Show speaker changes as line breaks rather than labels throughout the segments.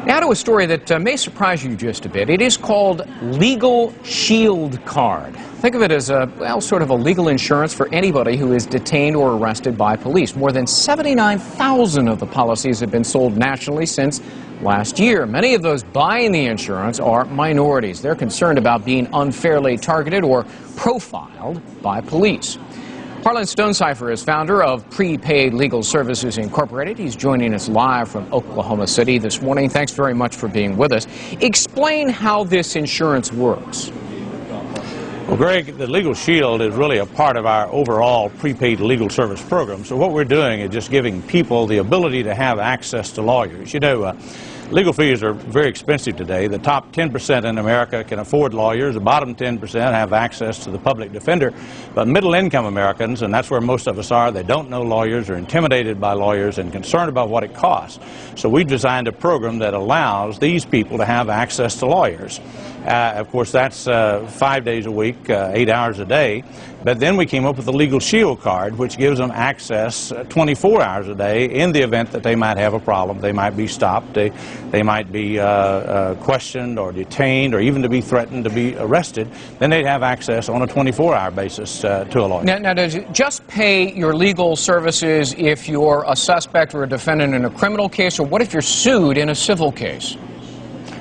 Now to a story that may surprise you just a bit. It is called LegalShield Card. Think of it as sort of a legal insurance for anybody who is detained or arrested by police. More than 79,000 of the policies have been sold nationally since last year. Many of those buying the insurance are minorities. They're concerned about being unfairly targeted or profiled by police. Harlond Stonecipher is founder of Prepaid Legal Services Incorporated. He's joining us live from Oklahoma City this morning. Thanks very much for being with us. Explain how this insurance works.
Well, Greg, the LegalShield is really a part of our overall prepaid legal service program. So what we're doing is just giving people the ability to have access to lawyers. You know, legal fees are very expensive today. The top 10% in America can afford lawyers. The bottom 10% have access to the public defender. But middle-income Americans, and that's where most of us are, they don't know lawyers, are intimidated by lawyers, and concerned about what it costs. So we designed a program that allows these people to have access to lawyers. Of course, that's 5 days a week, 8 hours a day. But then we came up with the LegalShield card, which gives them access 24 hours a day in the event that they might have a problem. They might be stopped, they might be questioned or detained, or even to be threatened to be arrested. Then they'd have access on a 24-hour basis to a lawyer.
Now, does it just pay your legal services if you're a suspect or a defendant in a criminal case, or what if you're sued in a civil case?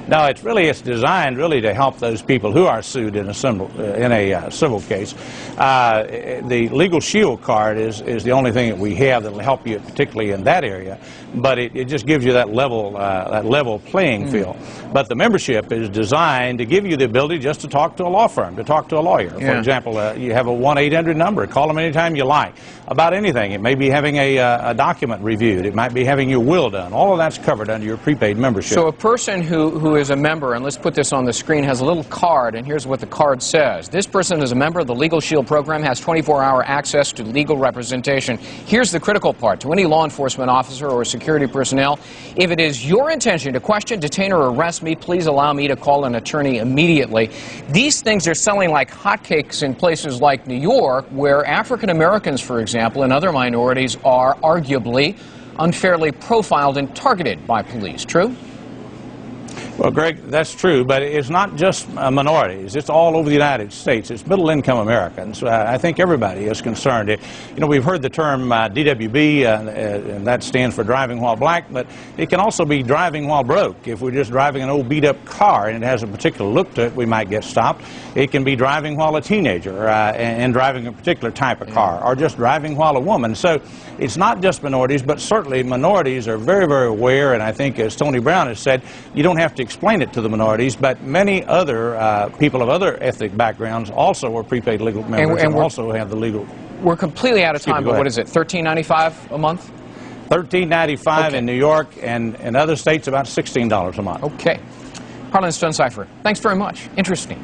No, it's designed really to help those people who are sued in a civil case. The LegalShield card is the only thing that we have that will help you, particularly in that area. But it just gives you that level playing field. But the membership is designed to give you the ability just to talk to a law firm, to talk to a lawyer. For example, you have a 1-800 number. Call them anytime you like about anything. It may be having a document reviewed. It might be having your will done. All of that's covered under your prepaid membership.
So a person who is a member, and let's put this on the screen, has a little card, and here's what the card says. This person is a member of the LegalShield program, has 24-hour access to legal representation. Here's the critical part. To any law enforcement officer or security personnel, if it is your intention to question, detain, or arrest me, please allow me to call an attorney immediately. These things are selling like hotcakes in places like New York, where African Americans, for example, and other minorities are arguably unfairly profiled and targeted by police. True?
Well, Greg, that's true, but it's not just minorities. It's all over the United States. It's middle-income Americans. I think everybody is concerned. You know, we've heard the term DWB, and that stands for driving while black, but it can also be driving while broke. If we're just driving an old beat-up car and it has a particular look to it, we might get stopped. It can be driving while a teenager and driving a particular type of car, or just driving while a woman. So it's not just minorities, but certainly minorities are very, very aware, and I think, as Tony Brown has said, you don't have to explain it to the minorities, but many other people of other ethnic backgrounds also are prepaid legal members and also have the legal. We're completely out of time, but what is it, $13.95 a month? $13.95 in New York, and in other states about $16 a month.
Okay. Harlond Stonecipher, thanks very much. Interesting.